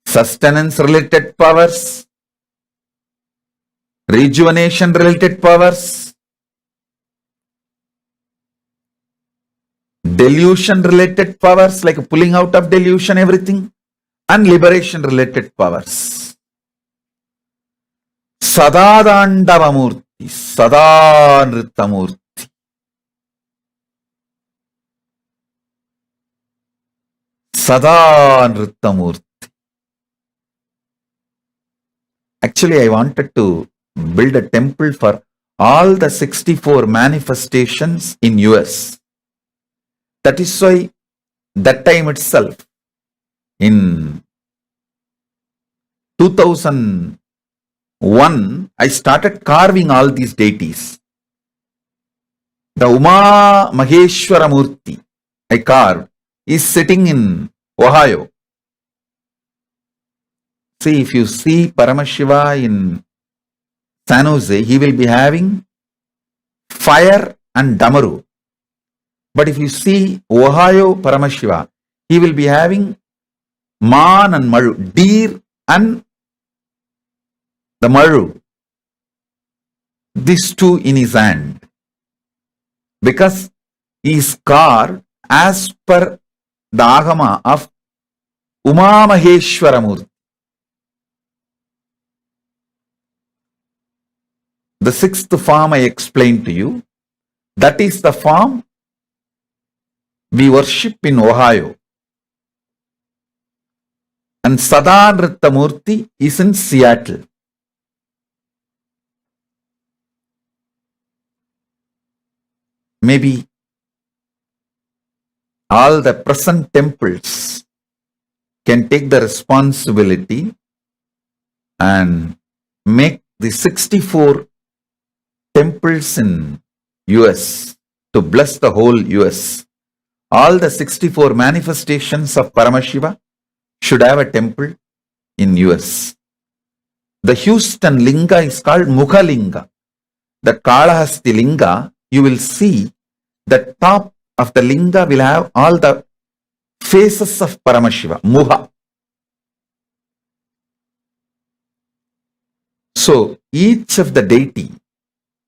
sustenance related powers, rejuvenation related powers, delusion related powers like pulling out of delusion, everything, and liberation related powers. Sadadandavamurti, Sadanrittamurti. Sadanrittamurti. Actually, I wanted to build a temple for all the 64 manifestations in US. That is why that time itself, in 2001, I started carving all these deities. The Uma Maheshwara Murti I carved is sitting in Ohio. See, if you see Paramashiva in San Jose, he will be having fire and Damaru. But if you see Ohio Paramashiva, he will be having Man and Maru, deer and the Maru. These two in his hand. Because he is carved as per the Agama of Uma Maheshwara Murti. The sixth form I explained to you. That is the form we worship in Ohio. And Sadanritta Murti is in Seattle. Maybe all the present temples can take the responsibility and make the 64 temples in US to bless the whole US. All the 64 manifestations of Paramashiva should have a temple in US. The Houston Linga is called Mukha Linga. The Kalahasti Linga, you will see the top of the Linga will have all the faces of Paramashiva, Muha. So each of the deity,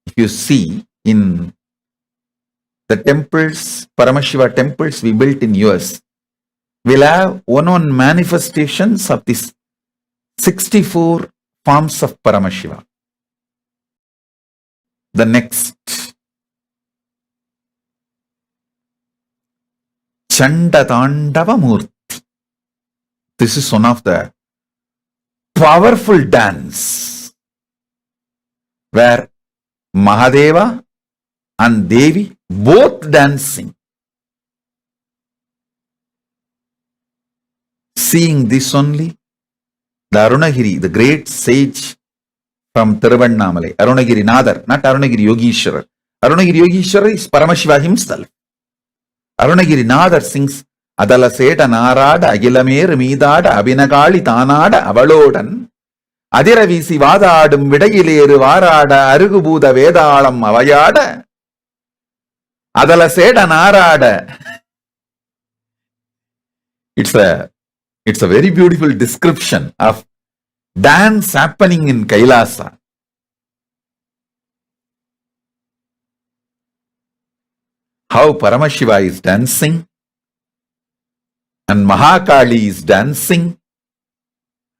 if you see in the temples, Paramashiva temples we built in US, will have one manifestations of these 64 forms of Paramashiva. The next, Chandatandava Murti. This is one of the powerful dance where Mahadeva and Devi both dancing. Seeing this only, the Arunagiri, the great sage from Tiruvannamalai, Arunagiri Nadar, not Arunagiri Yogeshwara. Arunagiri Yogeshwara is Paramashiva himself. Arunagiri Nadar sings, Adala Seta Narada, Agilamer Midada, Abinagali Tanada, Avalodan, Adiravisi Vadadum, Vidagileru Varada, Arugubuda Vedalam Avayada, Adala Seta Narada. It's a very beautiful description of dance happening in Kailasa. How Paramashiva is dancing and Mahakali is dancing.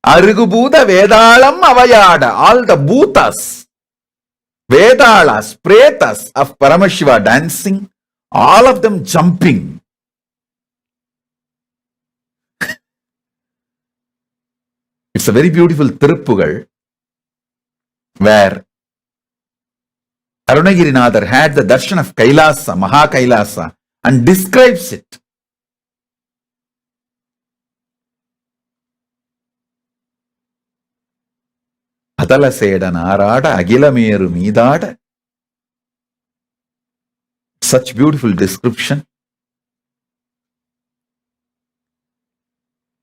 Arugubuda Vedalam Avayada, all the Bhutas, Vedalas, Pretas of Paramashiva dancing, all of them jumping. It's a very beautiful Tiruppugal where Arunagirinadar had the darshan of Kailasa, Kailasa, and describes it. Atala Sedanarada, Agila Meru Midada. Such beautiful description.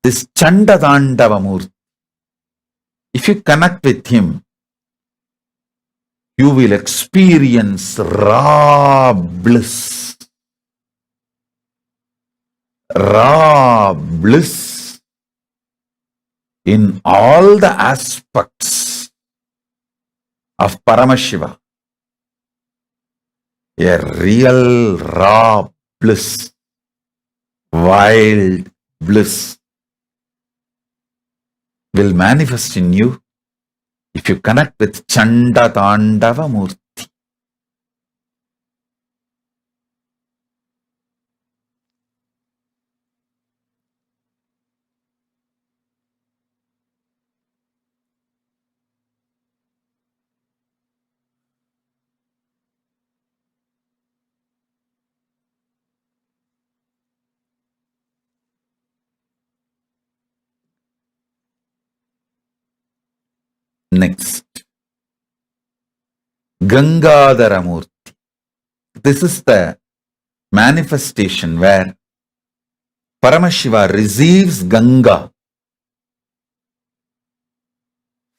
This Chanda Dandavamurti, if you connect with him, you will experience raw bliss. Raw bliss in all the aspects of Paramashiva. A real raw bliss, wild bliss will manifest in you if you connect with Chanda Tandava Murti. Next, Gangadhara Murti. This is the manifestation where Paramashiva receives Ganga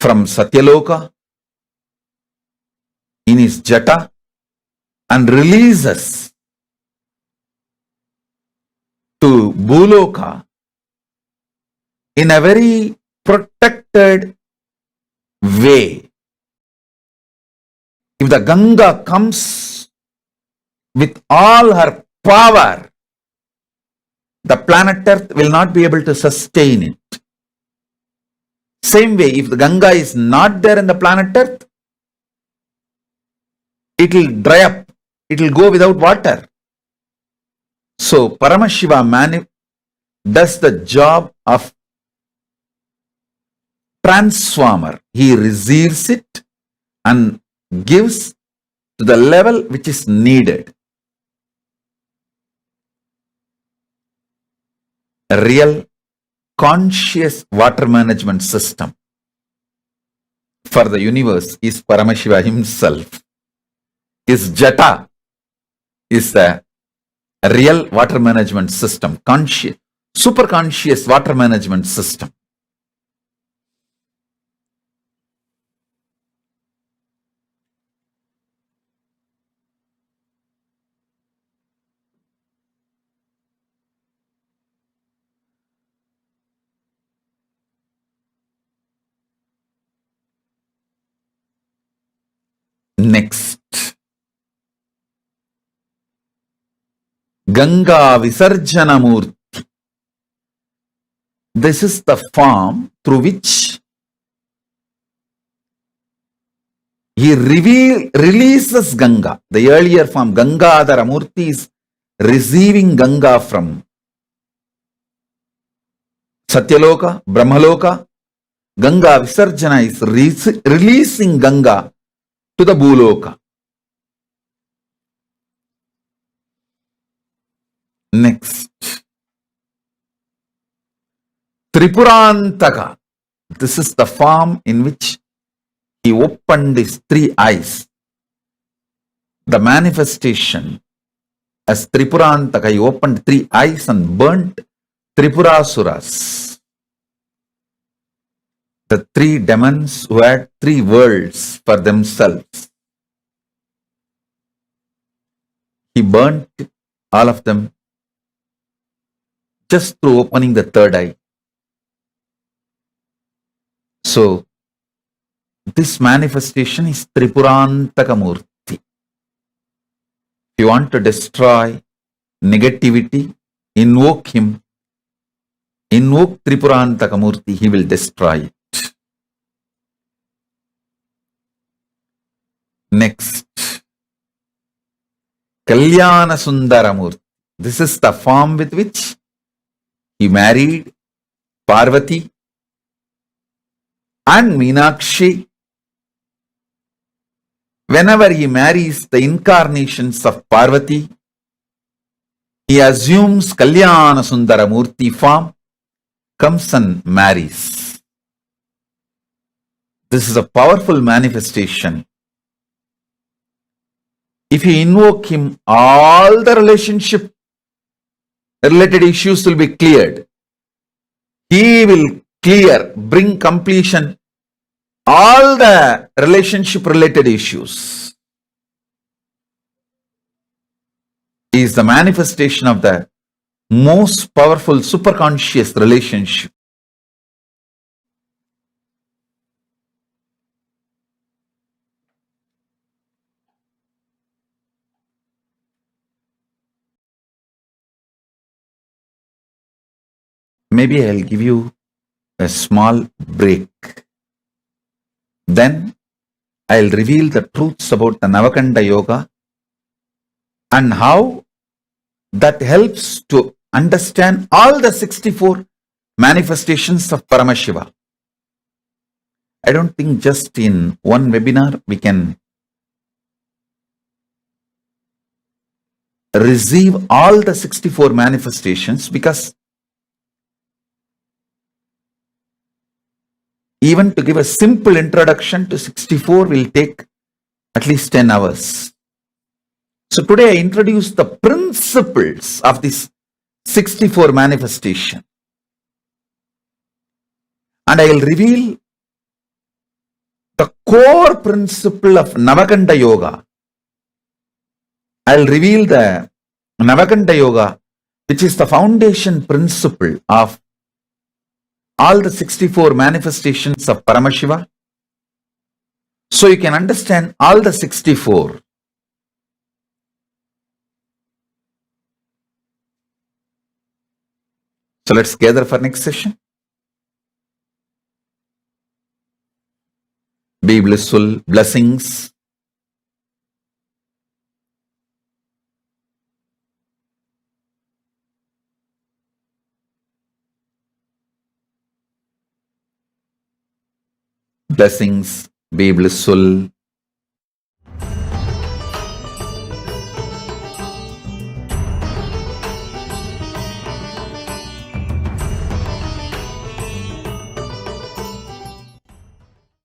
from Satyaloka in his jata and releases to Bhuloka in a very protected way. If the Ganga comes with all her power, the planet Earth will not be able to sustain it. Same way, if the Ganga is not there in the planet Earth, it will dry up, it will go without water. So Paramashiva does the job of transformer. He receives it and gives to the level which is needed. A real conscious water management system for the universe is Paramashiva himself. His jata is the real water management system, conscious, super conscious water management system. Next, Ganga Visarjana Murti. This is the form through which he releases Ganga. The earlier form, Gangadhara Murti, is receiving Ganga from Satyaloka, Brahmaloka. Ganga Visarjana is releasing Ganga to the Bhuloka. Next, Tripurantaka. This is the form in which he opened his three eyes. The manifestation as Tripurantaka, he opened three eyes and burnt Tripurasuras. The three demons who had three worlds for themselves. He burnt all of them just through opening the third eye. So, this manifestation is Tripurantaka Murti. If you want to destroy negativity, invoke him. Invoke Tripurantaka Murti, he will destroy it. Next, Kalyana Sundara Murti. This is the form with which he married Parvati And Meenakshi, whenever he marries the incarnations of Parvati, he assumes Kalyana Sundara Murti form, comes and marries. This is a powerful manifestation. If you invoke him, all the relationship related issues will be cleared. He will bring completion all the relationship related issues. He is the manifestation of the most powerful superconscious relationship. Maybe I'll give you a small break. Then I'll reveal the truths about the Navakanda Yoga and how that helps to understand all the 64 manifestations of Paramashiva. I don't think just in one webinar we can receive all the 64 manifestations, because even to give a simple introduction to 64 will take at least 10 hours. So today I introduce the principles of this 64 manifestation, and I will reveal the core principle of Navakanda Yoga. I will reveal the Navakanda Yoga, which is the foundation principle of all the 64 manifestations of Paramashiva. So you can understand all the 64. So let's gather for next session. Be blissful. Blessings. Blessings. Be blissful.